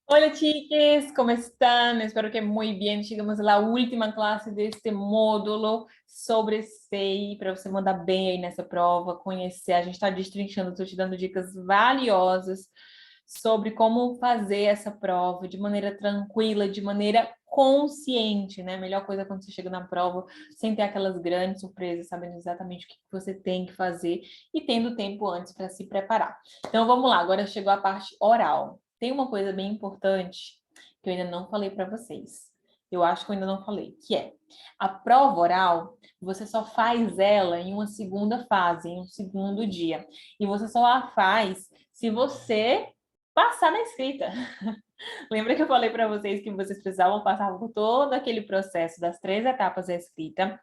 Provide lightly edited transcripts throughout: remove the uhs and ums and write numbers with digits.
Hola chiques, ¿cómo están? Espero que muy bien. Chegamos à última classe deste módulo sobre SEI, para você mandar bem aí nessa prova, conhecer. A gente está destrinchando, estou te dando dicas valiosas sobre como fazer essa prova de maneira tranquila, de maneira consciente, né? A melhor coisa é quando você chega na prova, sem ter aquelas grandes surpresas, sabendo exatamente o que você tem que fazer e tendo tempo antes para se preparar. Então vamos lá, agora chegou a parte oral. Tem uma coisa bem importante que eu ainda não falei para vocês. Eu acho que eu ainda não falei, que é a prova oral, você só faz ela em uma segunda fase, em um segundo dia. E você só a faz se você passar na escrita. Lembra que eu falei para vocês que vocês precisavam passar por todo aquele processo das 3 etapas da escrita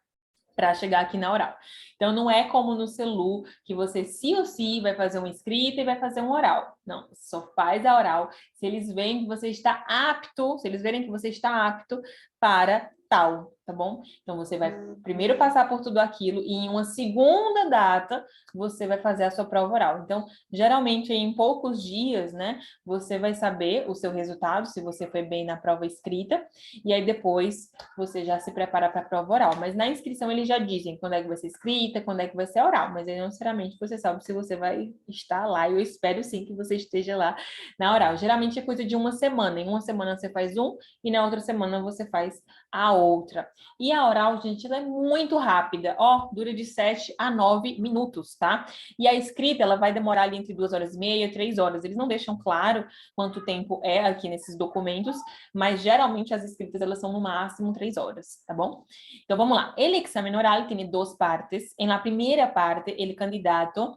para chegar aqui na oral. Então, não é como no Celu, que você sim ou sim vai fazer uma escrita e vai fazer um oral. Não, só faz a oral se eles veem que você está apto, se eles verem que você está apto para tal, tá bom? Então, você vai primeiro passar por tudo aquilo e em uma segunda data, você vai fazer a sua prova oral. Então, geralmente, em poucos dias, né, você vai saber o seu resultado, se você foi bem na prova escrita, e aí depois você já se prepara para a prova oral. Mas na inscrição eles já dizem quando é que vai ser escrita, quando é que vai ser oral, mas aí não necessariamente você sabe se você vai estar lá. Eu espero sim que você esteja lá na oral. Geralmente é coisa de uma semana. Em uma semana você faz um e na outra semana você faz a outra. E a oral, gente, ela é muito rápida. Ó, dura de 7 a 9 minutos, tá? E a escrita, ela vai demorar ali entre 2 horas e meia e 3 horas. Eles não deixam claro quanto tempo é aqui nesses documentos, mas geralmente as escritas elas são no máximo 3 horas, tá bom? Então vamos lá. El examen oral tem 2 partes. En la primera parte, el candidato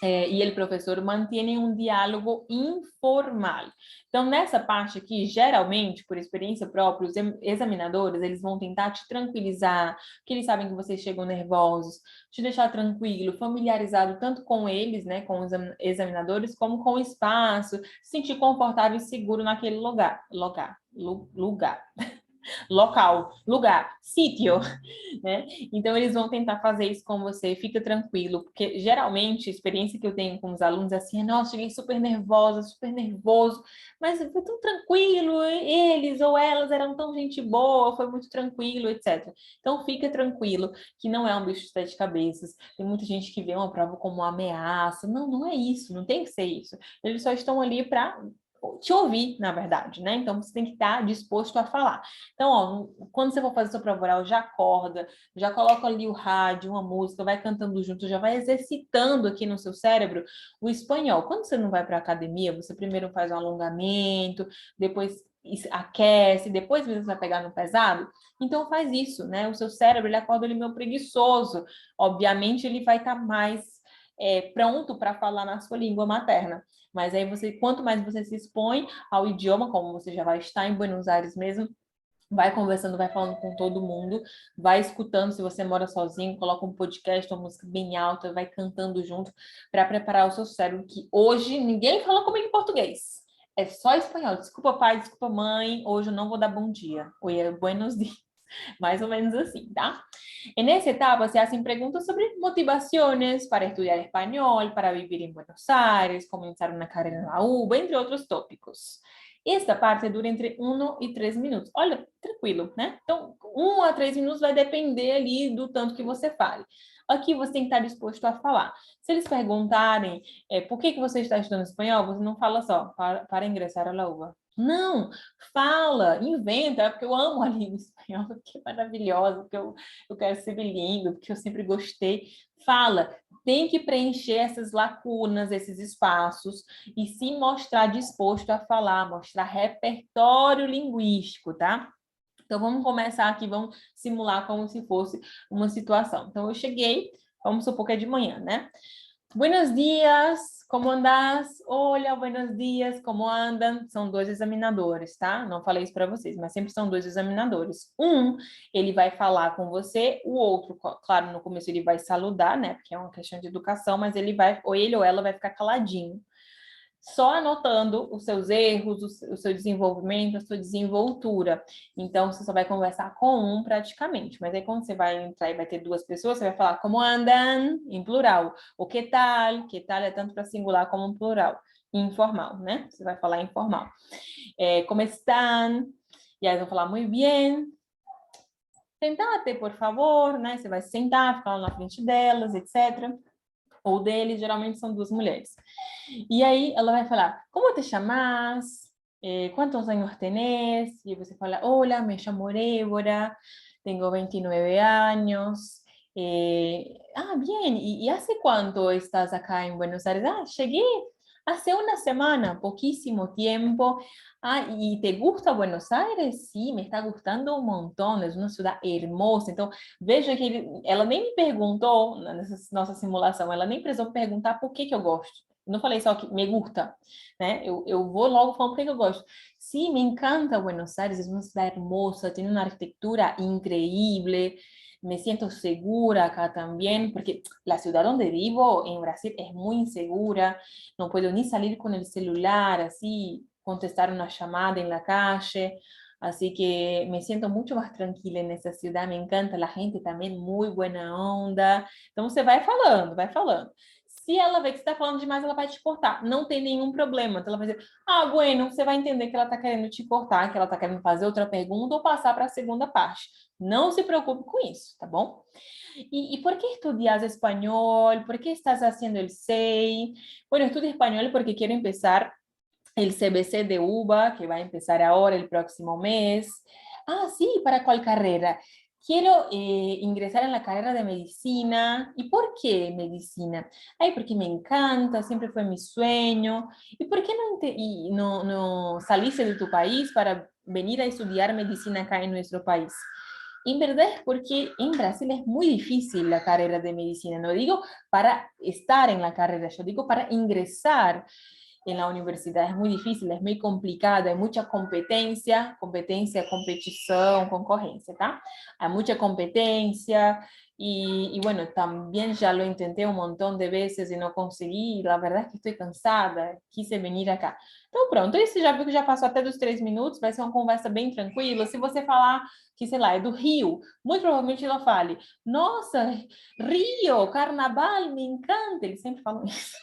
e ele, professor, mantém um diálogo informal. Então, nessa parte aqui, geralmente, por experiência própria, os examinadores, eles vão tentar te tranquilizar, porque eles sabem que vocês chegam nervosos, te deixar tranquilo, familiarizado tanto com eles, né, com os examinadores, como com o espaço, se sentir confortável e seguro naquele lugar, local, lugar, sítio, né? Então eles vão tentar fazer isso com você, fica tranquilo, porque geralmente a experiência que eu tenho com os alunos é assim, nossa, cheguei super nervosa, super nervoso, mas foi tão tranquilo, eles ou elas eram tão gente boa, foi muito tranquilo, etc. Então fica tranquilo, que não é um bicho de 7 cabeças. Tem muita gente que vê uma prova como uma ameaça. Não, não é isso, não tem que ser isso. Eles só estão ali para te ouvir, na verdade, né? Então você tem que estar disposto a falar. Então, ó, quando você for fazer sua prova oral, já acorda, já coloca ali o rádio, uma música, vai cantando junto, já vai exercitando aqui no seu cérebro o espanhol. Quando você não vai para a academia, você primeiro faz um alongamento, depois aquece, depois você vai pegar no pesado. Então faz isso, né? O seu cérebro, ele acorda ele meio preguiçoso. Obviamente, ele vai estar mais pronto para falar na sua língua materna. Mas aí você, quanto mais você se expõe ao idioma, como você já vai estar em Buenos Aires mesmo, vai conversando, vai falando com todo mundo, vai escutando. Se você mora sozinho, coloca um podcast, uma música bem alta, vai cantando junto para preparar o seu cérebro, que hoje ninguém fala comigo em português. É só espanhol. Desculpa, pai, desculpa, mãe. Hoje eu não vou dar bom dia. Oi, é buenos dias. Mais ou menos assim, tá? En esa etapa se hacen preguntas sobre motivaciones para estudiar español, para vivir en Buenos Aires, comenzar una carrera en la UBA, entre outros tópicos. Esta parte dura entre 1 e 3 minutos. Olha, tranquilo, né? Então, 1 a 3 minutos vai depender ali do tanto que você fale. Aqui você tem que estar disposto a falar. Se eles perguntarem por que você está estudando espanhol, você não fala só para ingressar a la UBA. Não, fala, inventa, porque eu amo a língua espanhola, porque é maravilhosa, porque eu quero ser bilíngue, porque eu sempre gostei. Fala, tem que preencher essas lacunas, esses espaços, e se mostrar disposto a falar, mostrar repertório linguístico, tá? Então, vamos começar aqui, vamos simular como se fosse uma situação. Então, eu cheguei, vamos supor que é de manhã, né? Buenos dias, como andas? Olha, buenos dias, como andam? São 2 examinadores, tá? Não falei isso para vocês, mas sempre são 2 examinadores. Ele vai falar com você, o outro, claro, no começo ele vai saludar, né? Porque é uma questão de educação, mas ele vai, ou ele ou ela vai ficar caladinho, só anotando os seus erros, o seu desenvolvimento, a sua desenvoltura. Então, você só vai conversar com um praticamente. Mas aí, quando você vai entrar e vai ter 2 pessoas, você vai falar como andam, em plural. O que tal? Que tal é tanto para singular como plural. informal, né? Você vai falar informal. Como estão? E aí vão falar, muito bem. Sentate, por favor, né? Você vai sentar, ficar lá na frente delas, etc. Ou deles, geralmente são duas mulheres. E aí ela vai falar, como te chamas? ¿Cuántos años tenés? Y você fala, hola, me llamo Débora, tengo 29 años. Bien, ¿y hace cuánto estás acá en Buenos Aires? Llegué hace una semana, poquísimo tiempo. ¿Y te gusta Buenos Aires? Sí, me está gustando un montón, es una ciudad hermosa. Então, veja que ela nem me perguntou, nessa nossa simulação, ela nem precisou perguntar por que eu gosto. Eu não falei só que me gusta, né? Eu vou logo falando por que eu gosto. Sí, me encanta Buenos Aires, es una ciudad hermosa, tiene una arquitectura increíble, me siento segura acá también, porque la ciudad donde vivo en Brasil es muy insegura, no puedo ni salir con el celular, así, contestar una llamada en la calle, así que me siento mucho más tranquila en esa ciudad, me encanta, la gente también muy buena onda. Então você vai falando, vai falando. Se ela ver que você está falando demais, ela vai te cortar. Não tem nenhum problema. Então ela vai dizer, bueno, você vai entender que ela está querendo te cortar, que ela está querendo fazer outra pergunta ou passar para a segunda parte. Não se preocupe com isso, tá bom? ¿Y por qué estudias español? ¿Por qué estás haciendo el SEI? Bueno, estudio español porque quiero empezar el CBC de UBA, que va a empezar ahora el próximo mes. Sí, ¿para cuál carrera? Quiero ingresar en la carrera de medicina. ¿Y por qué medicina? Porque me encanta, siempre fue mi sueño. ¿Y por qué no saliste de tu país para venir a estudiar medicina acá en nuestro país? En verdad es porque en Brasil es muy difícil la carrera de medicina. No digo para estar en la carrera, yo digo para ingresar en la universidad. Es muy difícil, es muy complicado, hay mucha competencia, competición, concurrencia, ¿tá? Hay mucha competencia y bueno, también ya lo intenté un montón de veces y no conseguí, la verdad es que estoy cansada, quise venir acá. Então pronto, aí você já viu que já passou até dos 3 minutos, vai ser uma conversa bem tranquila. Se você falar que, sei lá, é do Rio, muito provavelmente ela fale, nossa, Rio, carnaval, me encanta, eles sempre falam isso.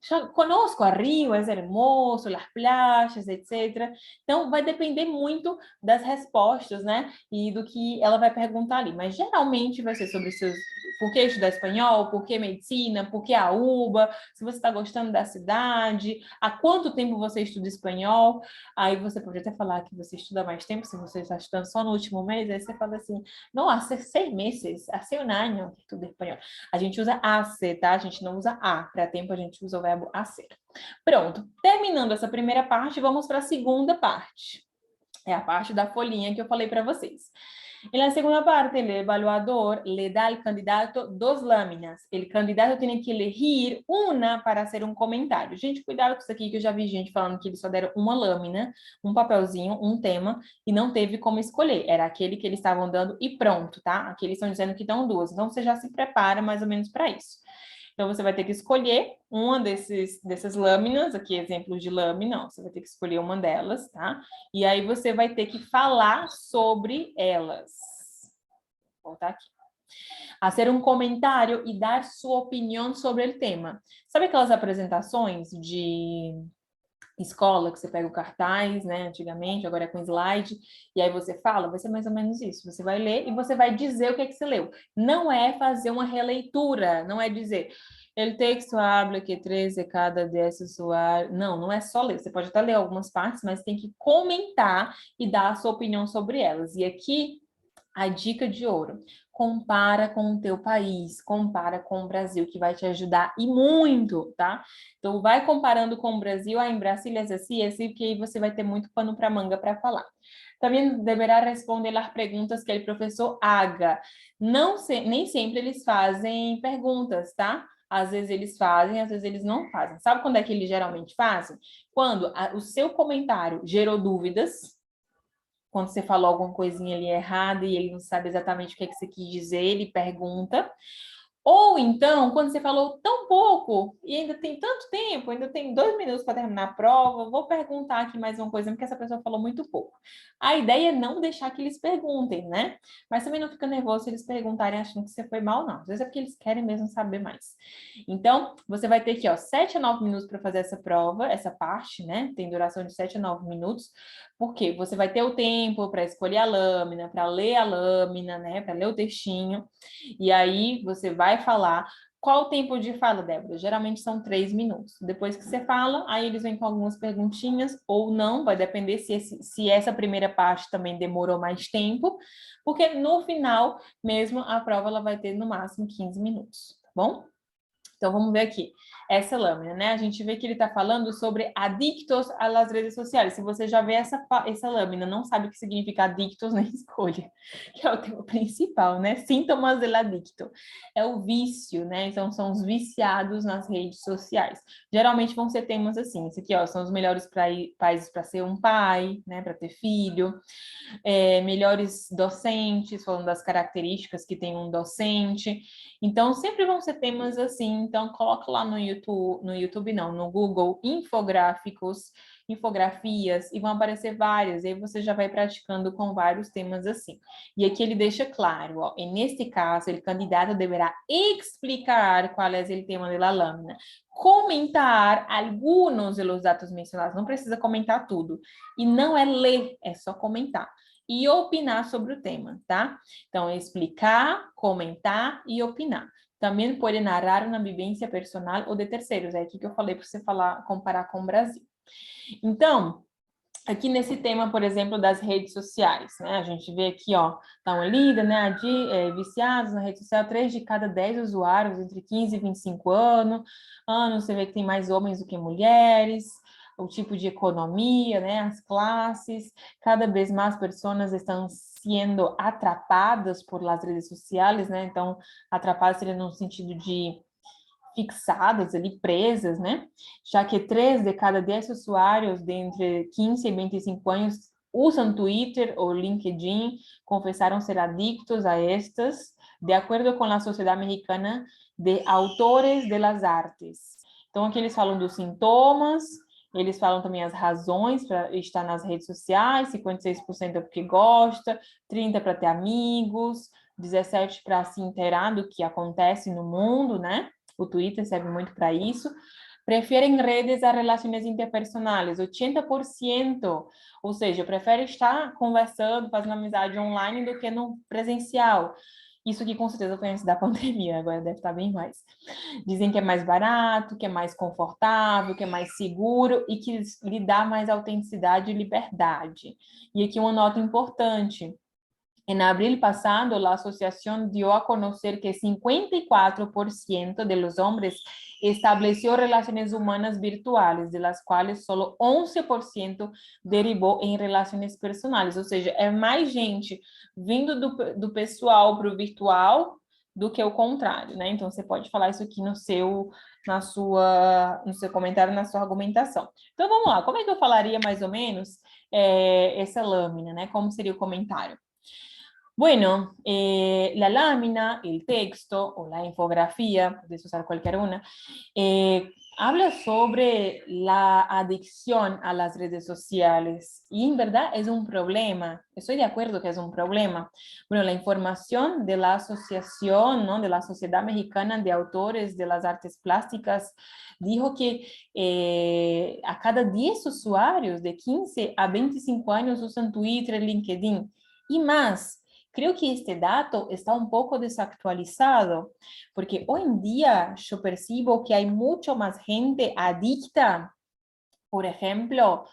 Já conosco a Rio, é hermoso, as playas, etc. Então, vai depender muito das respostas, né? E do que ela vai perguntar ali. Mas, geralmente, vai ser sobre seus... Por que estudar espanhol? Por que medicina? Por que a UBA? Se você está gostando da cidade? Há quanto tempo você estuda espanhol? Aí você pode até falar que você estuda mais tempo, se você está estudando só no último mês, aí você fala assim, não, há 6 meses, há 1 año que estudo espanhol. A gente usa hace, tá? A gente não usa a. Para tempo, a gente usa o verbo hacer. Pronto. Terminando essa primeira parte, vamos para a segunda parte. É a parte da folhinha que eu falei para vocês. En la segunda parte, el evaluador le da al candidato 2 láminas. El candidato tiene que elegir una para hacer um comentário. Gente, cuidado com isso aqui, que eu já vi gente falando que eles só deram uma lâmina, um papelzinho, um tema, e não teve como escolher. Era aquele que eles estavam dando e pronto, tá? Aqui eles estão dizendo que dão 2. Então, você já se prepara mais ou menos para isso. Então, você vai ter que escolher uma dessas lâminas, aqui exemplos de lâmina, você vai ter que escolher uma delas, tá? E aí você vai ter que falar sobre elas. Vou voltar aqui. Fazer um comentário e dar sua opinião sobre o tema. Sabe aquelas apresentações de escola, que você pega o cartaz, né, antigamente, agora é com slide, e aí você fala, vai ser mais ou menos isso. Você vai ler e você vai dizer o que é que você leu. Não é fazer uma releitura, não é dizer, el texto habla que 3 de cada 10 usuários... Não é só ler. Você pode até ler algumas partes, mas tem que comentar e dar a sua opinião sobre elas. E aqui, a dica de ouro. Compara com o teu país, compara com o Brasil, que vai te ajudar e muito, tá? Então, vai comparando com o Brasil, em Brasília é assim, porque aí você vai ter muito pano para manga para falar. Também deverá responder as perguntas que o professor haga. Nem sempre eles fazem perguntas, tá? Às vezes eles fazem, às vezes eles não fazem. Sabe quando é que eles geralmente fazem? Quando o seu comentário gerou dúvidas, quando você falou alguma coisinha ali errada e ele não sabe exatamente o que é que você quis dizer, ele pergunta. Ou então, quando você falou tão pouco e ainda tem tanto tempo, ainda tem 2 minutos para terminar a prova, vou perguntar aqui mais uma coisa, porque essa pessoa falou muito pouco. A ideia é não deixar que eles perguntem, né? Mas também não fica nervoso se eles perguntarem achando que você foi mal, não. Às vezes é porque eles querem mesmo saber mais. Então, você vai ter aqui, ó, 7 a 9 minutos para fazer essa prova, essa parte, né? Tem duração de 7 a 9 minutos, porque você vai ter o tempo para escolher a lâmina, para ler a lâmina, né? Para ler o textinho. E aí você vai falar. Qual o tempo de fala, Débora? Geralmente são 3 minutos. Depois que você fala, aí eles vêm com algumas perguntinhas, ou não, vai depender se essa primeira parte também demorou mais tempo, porque no final mesmo a prova ela vai ter no máximo 15 minutos, tá bom? Então, vamos ver aqui. Essa lâmina, né? A gente vê que ele está falando sobre adictos às redes sociais. Se você já vê essa lâmina, não sabe o que significa adictos, nem escolha, que é o tema principal, né? Sintomas do adicto. É o vício, né? Então, são os viciados nas redes sociais. Geralmente vão ser temas assim. Esse aqui, ó, são os melhores países para ser um pai, né? Para ter filho. Melhores docentes, falando das características que tem um docente. Então, sempre vão ser temas assim. Então, coloca lá no YouTube não, no Google, infográficos, infografias, e vão aparecer várias. E aí você já vai praticando com vários temas assim. E aqui ele deixa claro, ó, e neste caso, o candidato deverá explicar qual é o tema da lâmina, comentar alguns dos dados mencionados, não precisa comentar tudo. E não é ler, é só comentar. E opinar sobre o tema, tá? Então, explicar, comentar e opinar. Também pode narrar uma vivência personal ou de terceiros. É aqui que eu falei para você falar, comparar com o Brasil. Então, aqui nesse tema, por exemplo, das redes sociais, né? A gente vê aqui, ó, tá uma lida, né? Viciados na rede social, 3 de cada 10 usuários entre 15 e 25 anos. Você vê que tem mais homens do que mulheres, o tipo de economia, né? As classes, cada vez mais pessoas estão sendo atrapadas por las redes sociais, né? Então, atrapadas seria no sentido de fixadas ali, presas, né? Já que 3 de cada 10 usuários de entre 15 e 25 anos usam Twitter ou LinkedIn, confessaram ser adictos a estas, de acordo com a Sociedade Mexicana de Autores de las Artes. Então, aqui eles falam dos sintomas, eles falam também as razões para estar nas redes sociais, 56% é porque gosta, 30% para ter amigos, 17% para se inteirar do que acontece no mundo, né? O Twitter serve muito para isso. Preferem redes a relações interpersonais, 80%, ou seja, prefere estar conversando, fazendo amizade online do que no presencial. Isso aqui com certeza foi antes da pandemia, agora deve estar bem mais. Dizem que é mais barato, que é mais confortável, que é mais seguro e que lhe dá mais autenticidade e liberdade. E aqui uma nota importante. En abril pasado, la asociación dio a conocer que 54% de los hombres estableció relaciones humanas virtuales, de las cuales solo 11% derivou em relações personais. Ou seja, é mais gente vindo do pessoal para o virtual do que o contrário, né? Então, você pode falar isso aqui no seu comentário, na sua argumentação. Então, vamos lá. Como é que eu falaria mais ou menos essa lâmina, né? Como seria o comentário? Bueno, la lámina, el texto o la infografía, puedes usar cualquier una, habla sobre la adicción a las redes sociales y en verdad es un problema, estoy de acuerdo que es un problema. Bueno, la información de la asociación, ¿no? De la Sociedad Mexicana de Autores de las Artes Plásticas dijo que a cada 10 usuarios de 15 a 25 años usan Twitter, LinkedIn y más. Creo que este dato está un poco desactualizado, porque hoy en día yo percibo que hay mucho más gente adicta, por ejemplo,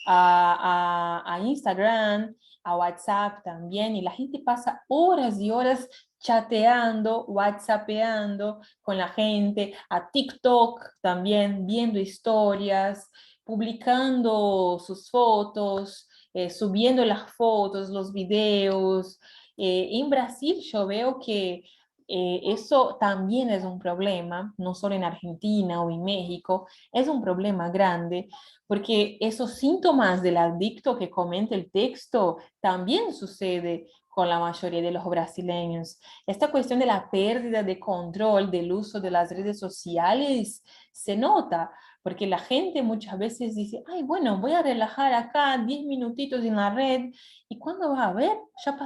a Instagram, a WhatsApp también, y la gente pasa horas y horas chateando, whatsappeando con la gente, a TikTok también, viendo historias, publicando sus fotos, subiendo las fotos, los videos. En Brasil yo veo que eso también es un problema, no solo en Argentina o en México, es un problema grande, porque esos síntomas del adicto que comenta el texto también sucede con la mayoría de los brasileños. Esta cuestión de la pérdida de control del uso de las redes sociales se nota, porque la gente muchas veces dice, ay, bueno, voy a relajar acá 10 minutitos en la red, y cuando va a ver, ya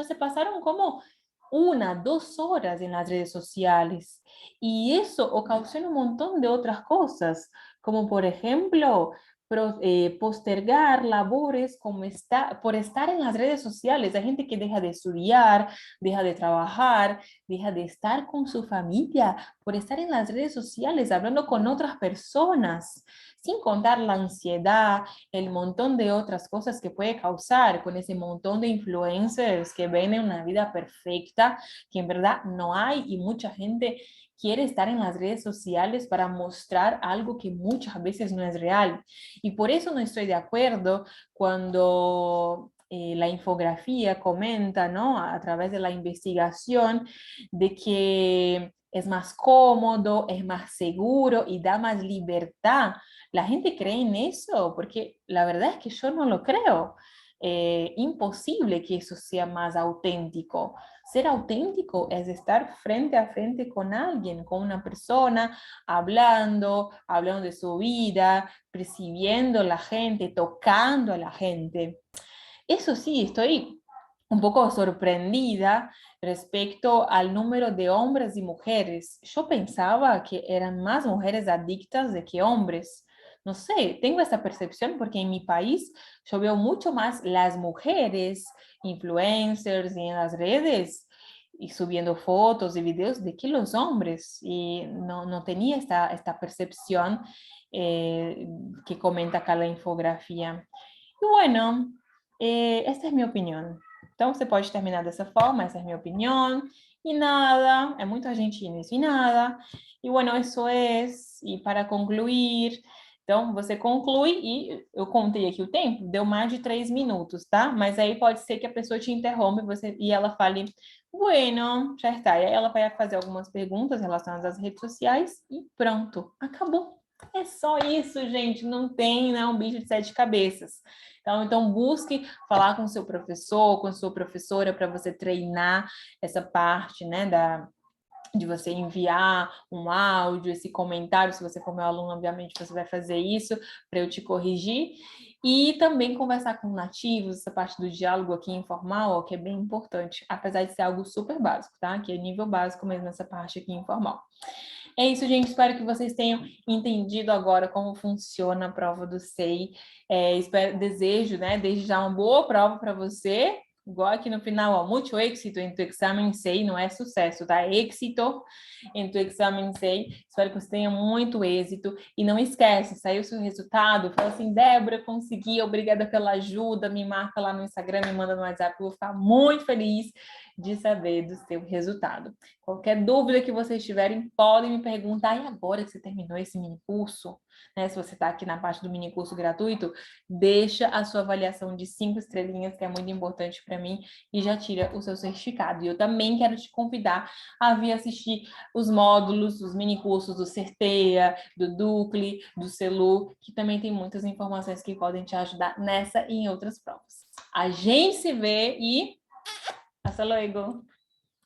se pasaron como 1, 2 horas en las redes sociales. Y eso ocasiona un montón de otras cosas, como por ejemplo, postergar labores como por estar en las redes sociales. Hay gente que deja de estudiar, deja de trabajar, deja de estar con su familia por estar en las redes sociales, hablando con otras personas, sin contar la ansiedad, el montón de otras cosas que puede causar con ese montón de influencers que ven una vida perfecta, que en verdad no hay, y mucha gente quiere estar en las redes sociales para mostrar algo que muchas veces no es real. Y por eso no estoy de acuerdo cuando la infografía comenta, ¿no? A través de la investigación, de que es más cómodo, es más seguro y da más libertad. La gente cree en eso, porque la verdad es que yo no lo creo. Imposible que eso sea más auténtico. Ser auténtico es estar frente a frente con alguien, con una persona, hablando de su vida, percibiendo a la gente, tocando a la gente. Eso sí, estoy un poco sorprendida respecto al número de hombres y mujeres. Yo pensaba que eran más mujeres adictas de que hombres. No sé, tengo esta percepción porque en mi país yo veo mucho más las mujeres influencers y en las redes y subiendo fotos y videos de que los hombres. Y no tenía esta percepción que comenta acá la infografía. E bueno, essa é a minha opinião. Então, você pode terminar dessa forma, essa é a minha opinião. E nada, é muito argentino isso, e nada. E bueno, isso é. E para concluir, então você conclui e eu contei aqui o tempo, deu mais de 3 minutos, tá? Mas aí pode ser que a pessoa te interrompa e ela fale, bueno, já está. E aí ela vai fazer algumas perguntas relacionadas às redes sociais e pronto, acabou. É só isso, gente. Não tem, né, um bicho de 7 cabeças. Então, busque falar com seu professor, com sua professora, para você treinar essa parte, né, de você enviar um áudio, esse comentário. Se você for meu aluno, obviamente você vai fazer isso para eu te corrigir. E também conversar com nativos, essa parte do diálogo aqui informal, ó, que é bem importante, apesar de ser algo super básico, tá? Que é nível básico mesmo essa parte aqui informal. É isso, gente. Espero que vocês tenham entendido agora como funciona a prova do SEI. Desejo, né, desde já uma boa prova para você. Igual aqui no final, ó, muito éxito em tu exame SEI, não é sucesso, tá? Éxito em tu exame SEI. Espero que você tenha muito êxito. E não esquece, saiu o seu resultado, fala assim, Débora, consegui, obrigada pela ajuda, me marca lá no Instagram, me manda no WhatsApp, eu vou ficar muito feliz de saber do seu resultado. Qualquer dúvida que vocês tiverem, podem me perguntar. E agora que você terminou esse mini curso, né? Se você está aqui na parte do mini curso gratuito, deixa a sua avaliação de 5 estrelinhas, que é muito importante para mim, e já tira o seu certificado. E eu também quero te convidar a vir assistir os módulos, os mini cursos do Certeia, do Ducle, do Celu, que também tem muitas informações que podem te ajudar nessa e em outras provas. A gente se vê e hasta luego!